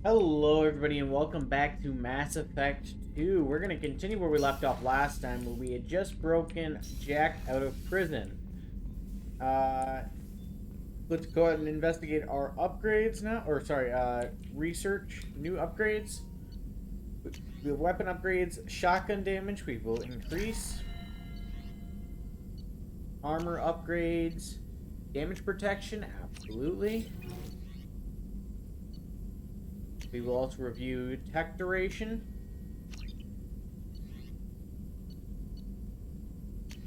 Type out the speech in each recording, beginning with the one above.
Hello, everybody, and welcome back to Mass Effect 2. We're going to continue where we left off last time, where we had just broken Jack out of prison. Uh, let's go ahead and investigate our upgrades now, or sorry, research new upgrades. The weapon upgrades, shotgun damage, we will increase. Armor upgrades, damage protection, absolutely. We will also review tech duration.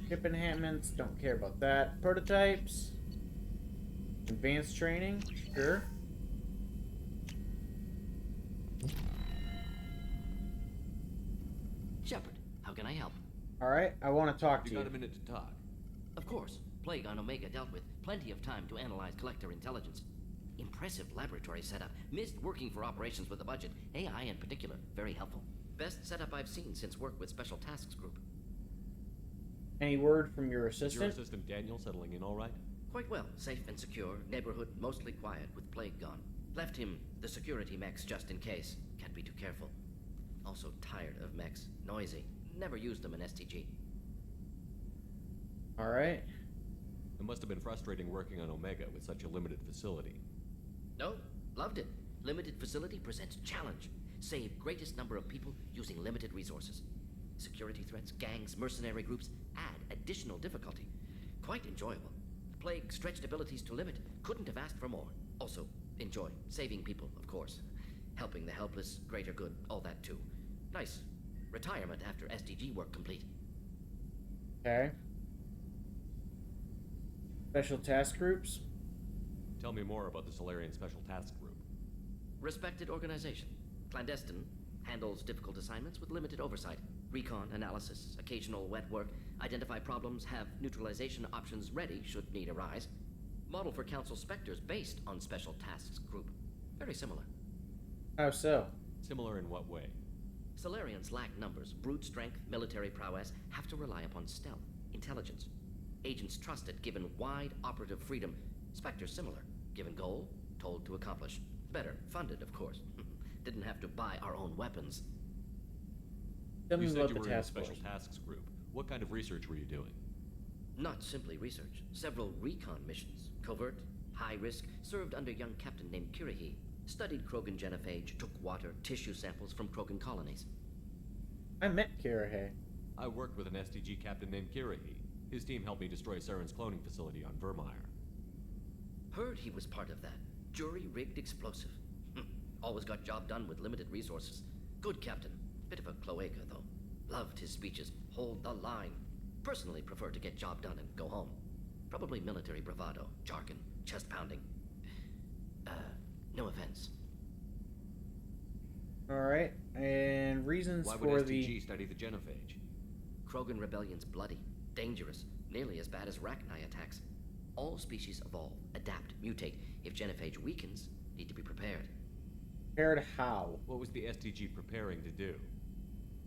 Ship enhancements, don't care about that. Prototypes. Advanced training, sure. Shepard, how can I help? Alright, I want to talk to You you. got a minute to talk? Of course, Plague on Omega dealt with. Plenty of time to analyze Collector intelligence. Impressive laboratory setup. Missed working for operations with a budget. AI in particular, very helpful. Best setup I've seen since work with Special Tasks Group. Any word from your Is your assistant? assistant Daniel settling in all right? Quite well, safe and secure. Neighborhood mostly quiet with Plague gone. Left him the security mechs just in case. Can't be too careful. Also tired of mechs. Noisy. Never used them in STG. Alright. It must have been frustrating working on Omega with such a limited facility. No, loved it. Limited facility presents challenge. Save greatest number of people using limited resources. Security threats, gangs, mercenary groups add additional difficulty. Quite enjoyable. Plague stretched abilities to limit. Couldn't have asked for more. Also, enjoy. Saving people, of course. Helping the helpless, greater good, all that too. Nice. Retirement after SDG work complete. Okay. Special task groups? Tell me more about the Solarian Special Task Group. Respected organization. Clandestine. Handles difficult assignments with limited oversight. Recon, analysis, occasional wet work. Identify problems, have neutralization options ready should need arise. Model for Council Spectres based on Special Tasks Group. Very similar. How so? Similar in what way? Solarians lack numbers, brute strength, military prowess, have to rely upon stealth, intelligence. Agents trusted, given wide operative freedom. Spectres similar, given goal, told to accomplish. Better, funded, of course. Didn't have to buy our own weapons. Tell me You said about you the were in the task Special force. Tasks Group. What kind of research were you doing? Not simply research. Several recon missions. Covert, high risk, served under a young captain named Kirahi. Studied Krogan genophage, took water, tissue samples from Krogan colonies. I met Kirahe. I worked with an STG captain named Kirahi. His team helped me destroy Saren's cloning facility on Vermeer. Heard he was part of that. Jury-rigged explosive. Always got job done with limited resources. Good captain. Bit of a cloaca, though. Loved his speeches. Hold the line. Personally prefer to get job done and go home. Probably military bravado, jargon, chest pounding. No offense. Alright. And reasons Why would for STG the... study the genophage? Krogan rebellion's bloody, dangerous, nearly as bad as Rachni attacks. All species evolve, adapt, mutate. If genophage weakens, need to be prepared. Prepared how? What was the STG preparing to do?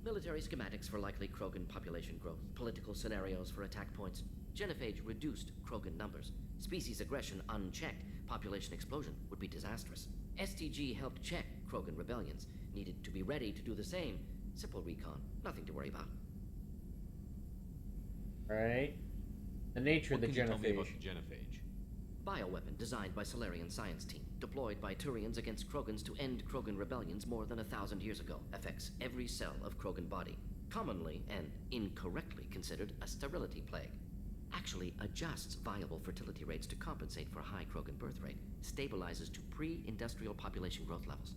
Military schematics for likely Krogan population growth, political scenarios for attack points. Genophage reduced Krogan numbers. Species aggression unchecked, population explosion would be disastrous. STG helped check Krogan rebellions, needed to be ready to do the same. Simple recon, nothing to worry about. Right. The nature What of the can you tell me genophage. about the genophage? Bioweapon designed by Solarian science team, deployed by Turians against Krogans to end Krogan rebellions more than 1,000 years ago. Affects every cell of Krogan body. Commonly and incorrectly considered a sterility plague. Actually adjusts viable fertility rates to compensate for a high Krogan birth rate. Stabilizes to pre-industrial population growth levels.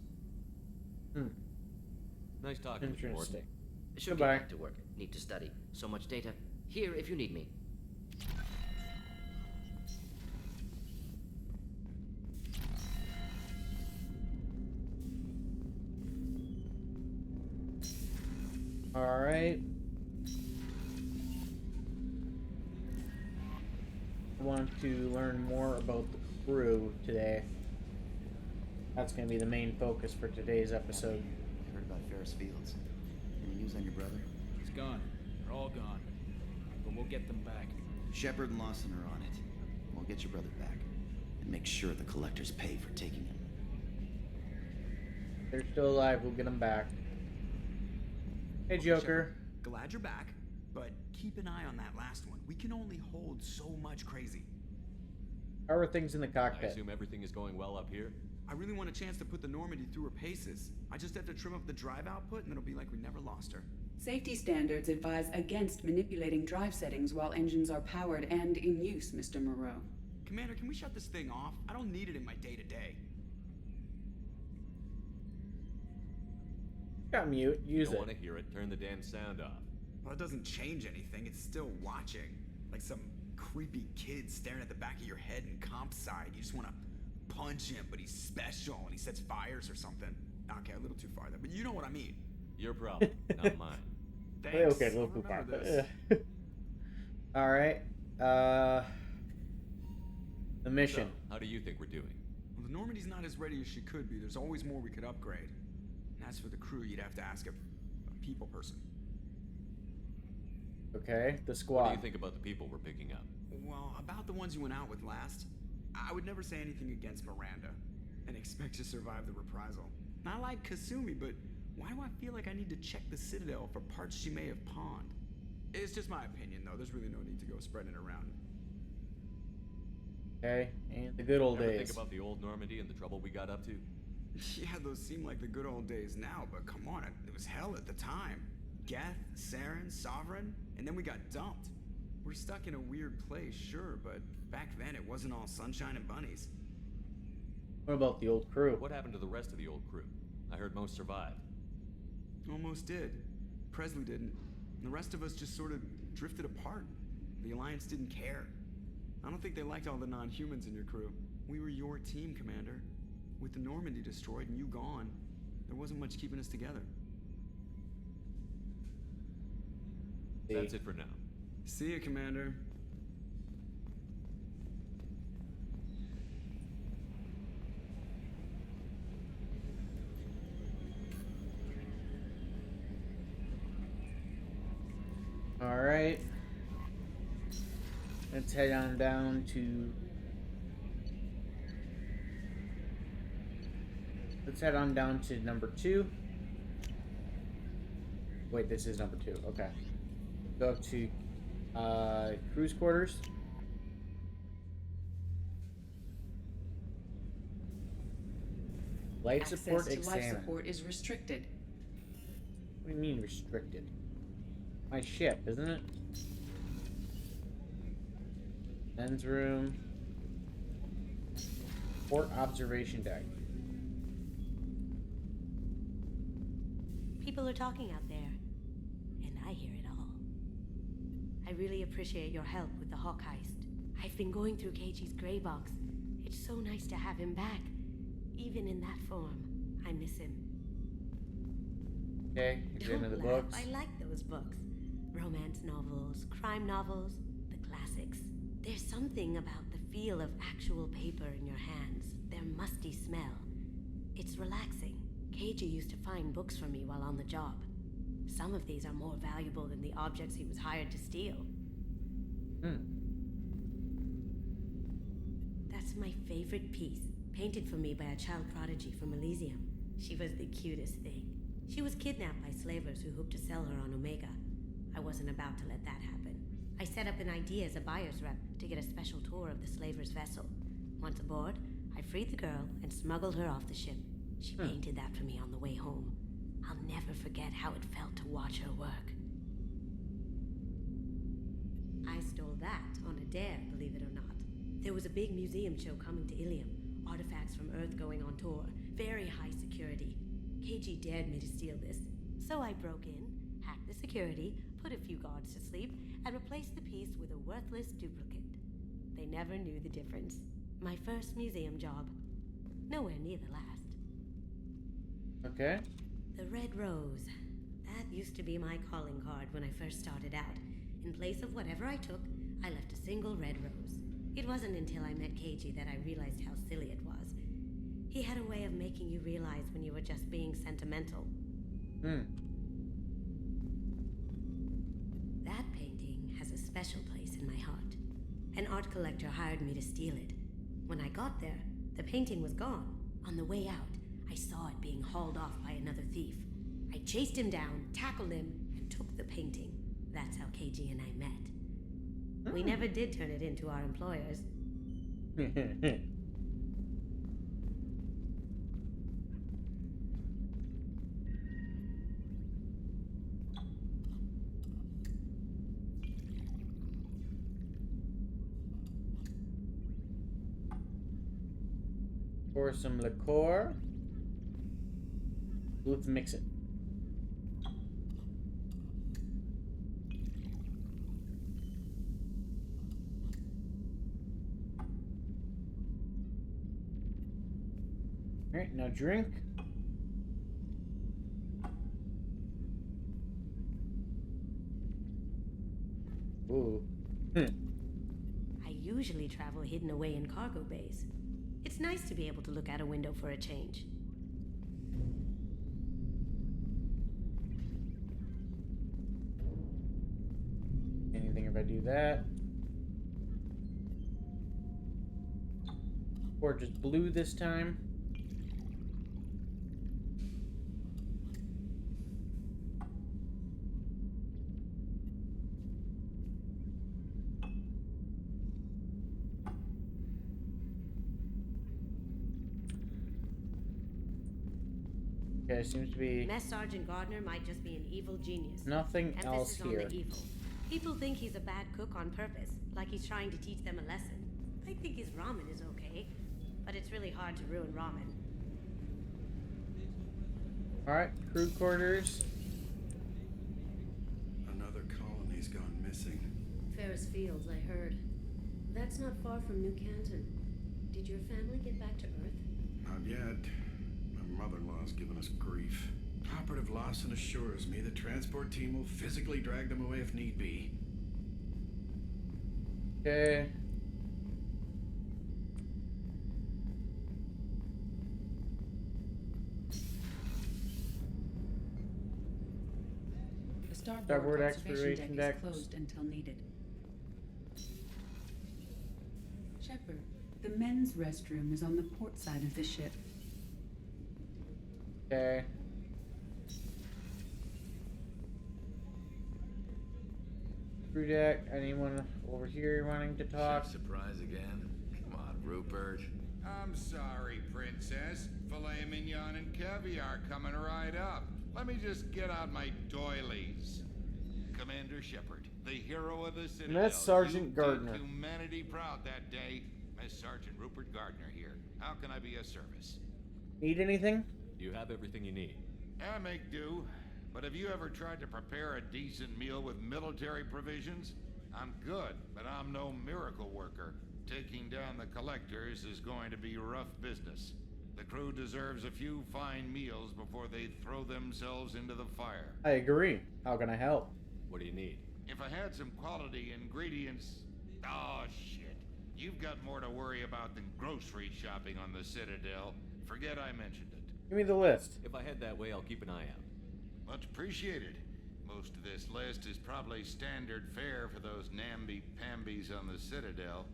Nice talking with you, Ward. Interesting. Should Goodbye. get back to work. Need to study. So much data. Here if you need me. Alright. I want to learn more about the crew today. That's going to be the main focus for today's episode. I heard about Ferris Fields. Any news on your brother? He's gone. They're all gone. But we'll get them back. Shepard and Lawson are on it. We'll get your brother back. And make sure the collectors pay for taking him. They're still alive. We'll get them back. Hey, Okay, Joker. Shepard, glad you're back, but keep an eye on that last one. We can only hold so much crazy. How are things in the I cockpit? assume everything is going well up here? I really want a chance to put the Normandy through her paces. I just have to trim up the drive output and it'll be like we never lost her. Safety standards advise against manipulating drive settings while engines are powered and in use, Mr. Moreau. Commander, can we shut this thing off? I don't need it in my day-to-day. Got mute. Use Don't it. want to hear it. Turn the damn sound off. Well, it doesn't change anything. It's still watching. Like some creepy kid staring at the back of your head in comp side. You just want to punch him, but he's special and he sets fires or something. Okay, a little too far there, but you know what I mean. Your problem, not mine. Thanks. Okay, a little I'll too far. remember this. All right. The mission. So, how do you think we're doing? Well, the Normandy's not as ready as she could be. There's always more we could upgrade. And as for the crew, you'd have to ask a people person. Okay, the What do squad. you think about the people we're picking up? Well, about the ones you went out with last, I would never say anything against Miranda and expect to survive the reprisal. And I like Kasumi, but why do I feel like I need to check the Citadel for parts she may have pawned? It's just my opinion, though. There's really no need to go spreading it around. Okay, and the good old Ever days. think about the old Normandy and the trouble we got up to? Yeah, those seem like the good old days now, but come on, it was hell at the time. Geth, Saren, Sovereign, and then we got dumped. We're stuck in a weird place, sure, but back then it wasn't all sunshine and bunnies. What about the old crew? What happened to the rest of the old crew? I heard most survived. Almost did. Presley didn't. And the rest of us just sort of drifted apart. The Alliance didn't care. I don't think they liked all the non-humans in your crew. We were your team, Commander. With the Normandy destroyed and you gone, there wasn't much keeping us together. That's it for now. See ya, Commander. All right. Let's head on down to. Let's head on down to number 2. Wait, this is number 2. Okay. Go up to cruise quarters. Life Access support to life examined. support is restricted. What do you mean restricted? My ship, isn't it? Men's room. Port observation deck. People are talking out there, and I hear it all. I really appreciate your help with the Hawk heist. I've been going through Keiichi's gray box. It's so nice to have him back. Even in that form, I miss him. Okay, get into the Don't laugh, books. I like those books. Romance novels, crime novels, the classics. There's something about the feel of actual paper in your hands, their musty smell. It's relaxing. Keiichi used to find books for me while on the job. Some of these are more valuable than the objects he was hired to steal. That's my favorite piece, painted for me by a child prodigy from Elysium. She was the cutest thing. She was kidnapped by slavers who hoped to sell her on Omega. I wasn't about to let that happen. I set up an ID as a buyer's rep to get a special tour of the slaver's vessel. Once aboard, I freed the girl and smuggled her off the ship. She painted that for me on the way home. I'll never forget how it felt to watch her work. I stole that on a dare, believe it or not. There was a big museum show coming to Ilium. Artifacts from Earth going on tour. Very high security. Keiichi dared me to steal this. So I broke in, hacked the security, put a few guards to sleep, and replaced the piece with a worthless duplicate. They never knew the difference. My first museum job. Nowhere near the last. Okay. The Red Rose. That used to be my calling card when I first started out. In place of whatever I took, I left a single red rose. It wasn't until I met Keiichi that I realized how silly it was. He had a way of making you realize when you were just being sentimental. That painting has a special place in my heart. An art collector hired me to steal it. When I got there, the painting was gone. On the way out, I saw it being hauled off by another thief. I chased him down, tackled him, and took the painting. That's how KG and I met. We never did turn it into our employers. Pour some liqueur. Let's mix it. Alright, now drink. Ooh. I usually travel hidden away in cargo bays. It's nice to be able to look out a window for a change. Anything if I do that? Or just blue this time? Okay, seems to be Mess Sergeant Gardner might just be an evil genius. nothing else Emphasis on here. the evil. People think he's a bad cook on purpose, like he's trying to teach them a lesson. I think his ramen is okay, but it's really hard to ruin ramen. Alright, crew quarters. Another colony's gone missing. Ferris Fields, I heard. That's not far from New Canton. Did your family get back to Earth? Not yet. My mother-in-law's given us grief. Operative Lawson assures me the transport team will physically drag them away if need be. Okay. The Starboard starboard observation exploration deck deck. is closed until needed. Shepard, the men's restroom is on the port side of the ship. Okay. Crew deck. Anyone over here wanting to talk? Surprise again? Come on, Rupert. I'm sorry, Princess. Filet mignon and caviar coming right up. Let me just get out my doilies. Commander Shepard, the hero of the Citadel. That's Sergeant You Gardner. did humanity proud that day. Miss Sergeant Rupert Gardner here. How can I be of service? Need anything? You have everything you need. I make do. But have you ever tried to prepare a decent meal with military provisions? I'm good, but I'm no miracle worker. Taking down the collectors is going to be rough business. The crew deserves a few fine meals before they throw themselves into the fire. I agree. How can I help? What do you need? If I had some quality ingredients... Oh, shit. You've got more to worry about than grocery shopping on the Citadel. Forget I mentioned it. Give me the list. If I head that way, I'll keep an eye out. Much appreciated. Most of this list is probably standard fare for those namby-pambies on the Citadel.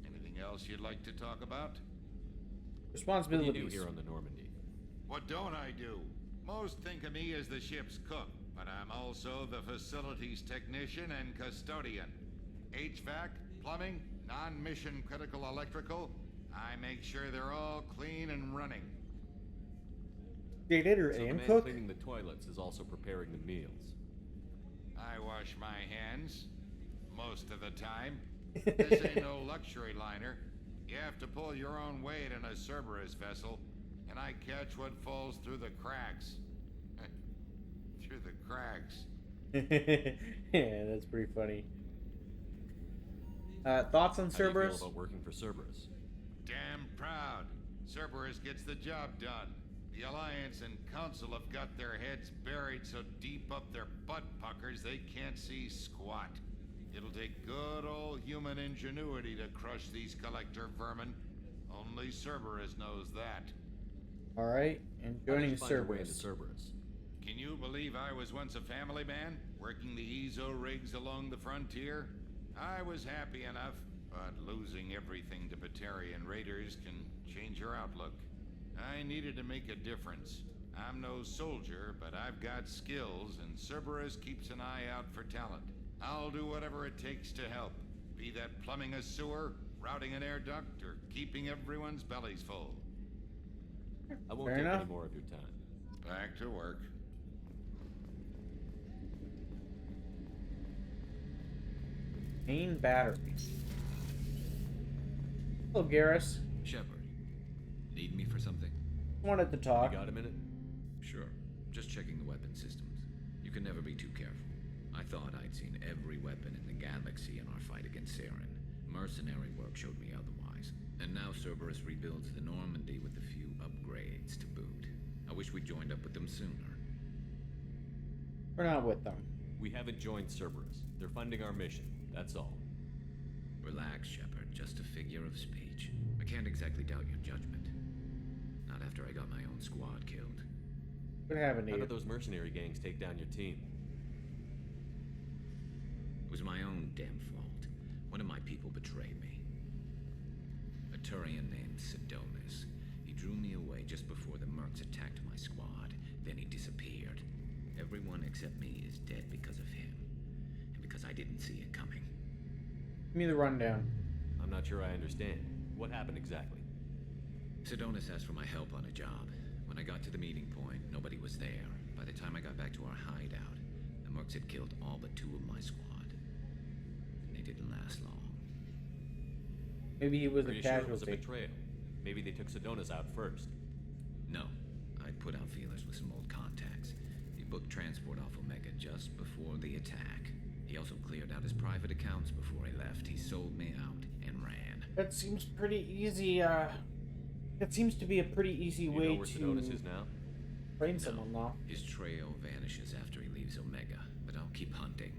Anything else you'd like to talk about? What do Responsibilities. you do here on the Normandy? What don't I do? Most think of me as the ship's cook, but I'm also the facilities technician and custodian. HVAC, plumbing, non-mission critical electrical. I make sure they're all clean and running. Janitor So the and man cook. cleaning the toilets is also preparing the meals. I wash my hands most of the time. This ain't no luxury liner. You have to pull your own weight in a Cerberus vessel, and I catch what falls through the cracks. Through the cracks. Yeah, that's pretty funny. Thoughts on How do you Cerberus? feel about working for Cerberus? Damn proud. Cerberus gets the job done. The Alliance and Council have got their heads buried so deep up their butt puckers they can't see squat. It'll take good old human ingenuity to crush these collector vermin. Only Cerberus knows that. Alright, and How did joining you find your way into Cerberus. Cerberus? Can you believe I was once a family man, working the EZO rigs along the frontier? I was happy enough, but losing everything to Batarian raiders can change your outlook. I needed to make a difference. I'm no soldier, but I've got skills, and Cerberus keeps an eye out for talent. I'll do whatever it takes to help. Be that plumbing a sewer, routing an air duct, or keeping everyone's bellies full. I won't Fair take enough. any more of your time. Back to work. Main batteries. Hello, Garrus. Shepard, need me for something? Wanted to talk. You got a minute? Sure. Just checking the weapon systems. You can never be too careful. I thought I'd seen every weapon in the galaxy in our fight against Saren. Mercenary work showed me otherwise. And now Cerberus rebuilds the Normandy with a few upgrades to boot. I wish we'd joined up with them sooner. We're not with them. We haven't joined Cerberus. They're funding our mission. That's all. Relax, Shepard. Just a figure of speech. I can't exactly doubt your judgment. Not after I got my own squad killed. What happened to How you? did those mercenary gangs take down your team? It was my own damn fault. One of my people betrayed me. A Turian named Sidonis. He drew me away just before the mercs attacked my squad. Then he disappeared. Everyone except me is dead because of him. And because I didn't see it coming. Give me the rundown. I'm not sure I understand. What happened exactly? Sidonis asked for my help on a job. When I got to the meeting point, nobody was there. By the time I got back to our hideout, the mercs had killed all but 2 of my squad. And they didn't last long. Maybe he was Are a you sure it was a casualty. betrayal? Maybe they took Sidonis out first. No. I put out feelers with some old contacts. He booked transport off Omega just before the attack. He also cleared out his private accounts before he left. He sold me out and ran. That seems pretty easy. That seems to be a pretty easy You way know where to Sidonis is now? train someone, though. His trail vanishes after he leaves Omega, but I'll keep hunting.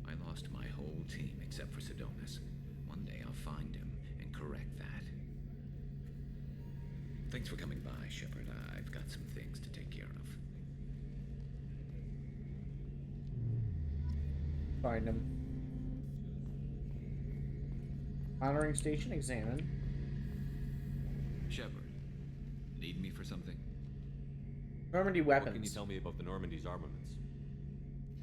I lost my whole team except for Sidonis. One day I'll find him and correct that. Thanks for coming by, Shepard. I've got some things to take care of. Find him. Monitoring station examined. Shepard, need me for something? Normandy What weapons. can you tell me about the Normandy's armaments?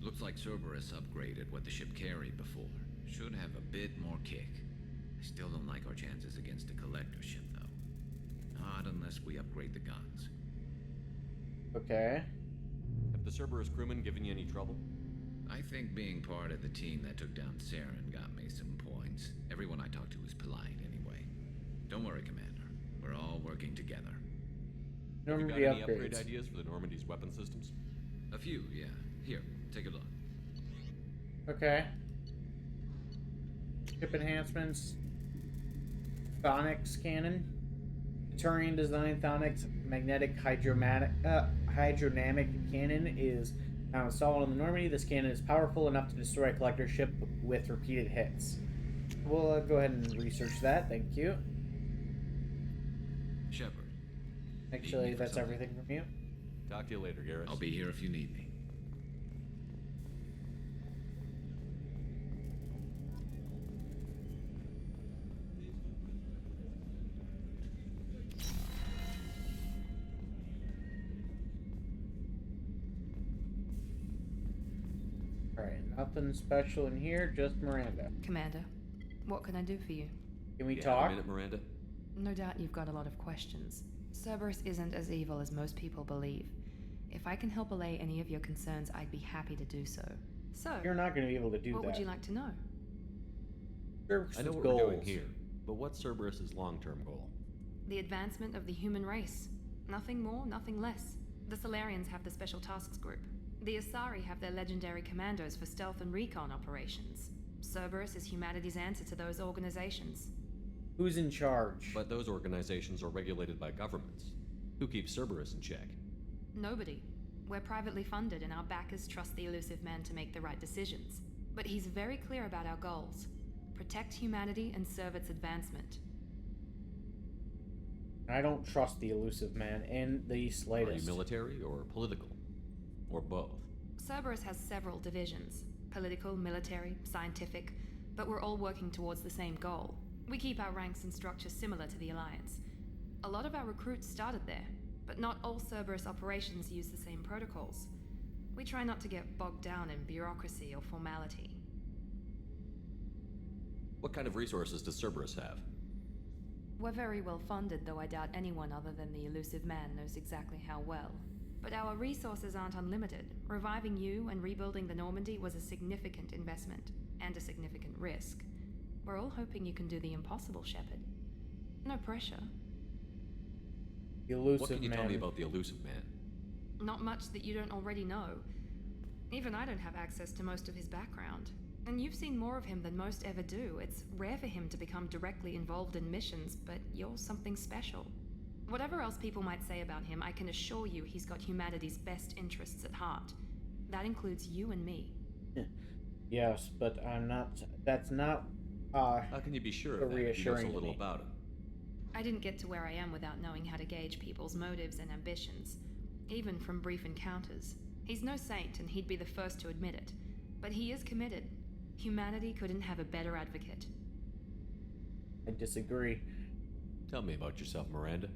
Looks like Cerberus upgraded what the ship carried before. Should have a bit more kick. I still don't like our chances against a collector ship, though. Not unless we upgrade the guns. Okay. Have the Cerberus crewmen given you any trouble? I think being part of the team that took down Saren got me some points. Everyone I talked to was polite anyway. Don't worry, Commander. We're all working together. You Normandy got any upgrade upgrades. ideas for the Normandy's weapon systems? A few, yeah. Here, take a look. Okay. Ship enhancements. Thonics cannon. Turian design Thonics magnetic hydrodynamic cannon is now installed on the Normandy. This cannon is powerful enough to destroy a collector ship with repeated hits. We'll go ahead and research that. Thank you. Shepard. Actually, Need me for that's something? everything from you. Talk to you later, Garrus. I'll be here if you need me. Alright, nothing special in here, just Miranda. Commander, what can I do for you? Can we You talk? have a minute, Miranda? No doubt you've got a lot of questions. Cerberus isn't as evil as most people believe. If I can help allay any of your concerns, I'd be happy to do so. So, You're not going to be able to do what that. would you like to know? Cerberus's I know what goals. we're doing here, but what's Cerberus's long-term goal? The advancement of the human race. Nothing more, nothing less. The Solarians have the Special Tasks Group. The Asari have their legendary commandos for stealth and recon operations. Cerberus is humanity's answer to those organizations. Who's in charge? But those organizations are regulated by governments. Who keeps Cerberus in check? Nobody. We're privately funded and our backers trust the elusive man to make the right decisions. But he's very clear about our goals. Protect humanity and serve its advancement. I don't trust the elusive man in the Are slightest. you military or political? Or both? Cerberus has several divisions. Political, military, scientific. But we're all working towards the same goal. We keep our ranks and structure similar to the Alliance. A lot of our recruits started there, but not all Cerberus operations use the same protocols. We try not to get bogged down in bureaucracy or formality. What kind of resources does Cerberus have? We're very well funded, though I doubt anyone other than the elusive man knows exactly how well. But our resources aren't unlimited. Reviving you and rebuilding the Normandy was a significant investment, and a significant risk. We're all hoping you can do the impossible, Shepard. No pressure. The elusive What can you man. tell me about the elusive man? Not much that you don't already know. Even I don't have access to most of his background. And you've seen more of him than most ever do. It's rare for him to become directly involved in missions, but you're something special. Whatever else people might say about him, I can assure you he's got humanity's best interests at heart. That includes you and me. Yes, but I'm not. That's not. How can you be sure of that if you know so reassuring to little me. about him? I didn't get to where I am without knowing how to gauge people's motives and ambitions, even from brief encounters. He's no saint, and he'd be the first to admit it. But he is committed. Humanity couldn't have a better advocate. I disagree. Tell me about yourself, Miranda.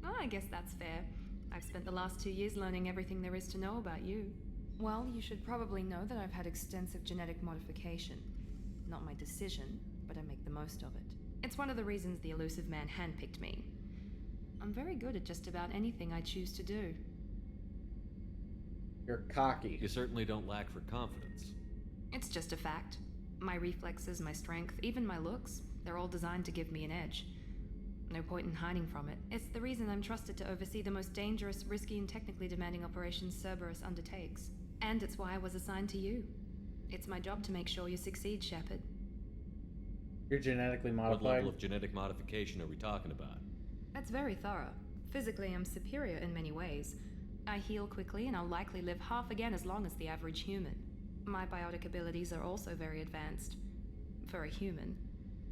Oh, I guess that's fair. I've spent the last 2 years learning everything there is to know about you. Well, you should probably know that I've had extensive genetic modification. Not my decision, but I make the most of it. It's one of the reasons the elusive man handpicked me. I'm very good at just about anything I choose to do. You're cocky. You certainly don't lack for confidence. It's just a fact. My reflexes, my strength, even my looks, they're all designed to give me an edge. No point in hiding from it. It's the reason I'm trusted to oversee the most dangerous, risky, and technically demanding operations Cerberus undertakes. And it's why I was assigned to you. It's my job to make sure you succeed, Shepard. You're genetically What modified. level of genetic modification are we talking about? That's very thorough. Physically, I'm superior in many ways. I heal quickly, and I'll likely live half again as long as the average human. My biotic abilities are also very advanced. For a human.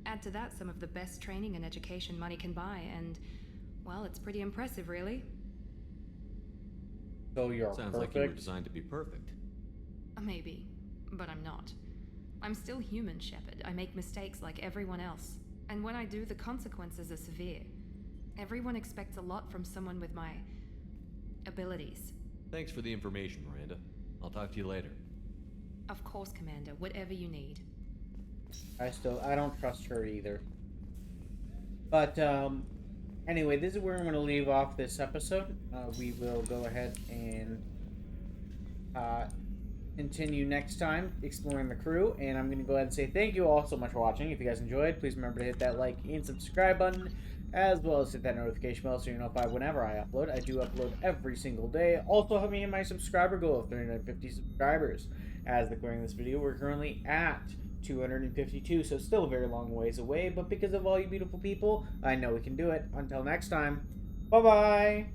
Add to that some of the best training and education money can buy, and, well, it's pretty impressive, really. So you're Sounds perfect. like you were designed to be perfect. Maybe, but I'm not. I'm still human, Shepard. I make mistakes like everyone else. And when I do, the consequences are severe. Everyone expects a lot from someone with my abilities. Thanks for the information, Miranda. I'll talk to you later. Of course, Commander, whatever you need. I don't trust her either. But, anyway, this is where I'm going to leave off this episode. We will go ahead and, continue next time exploring the crew, and I'm going to go ahead and say thank you all so much for watching. If you guys enjoyed, please remember to hit that like and subscribe button, as well as hit that notification bell so you're notified whenever I upload. I do upload every single day. Also, help me hit my subscriber goal of 350 subscribers. As declaring this video, we're currently at 252, so still a very long ways away, but because of all you beautiful people, I know we can do it. Until next time, bye-bye!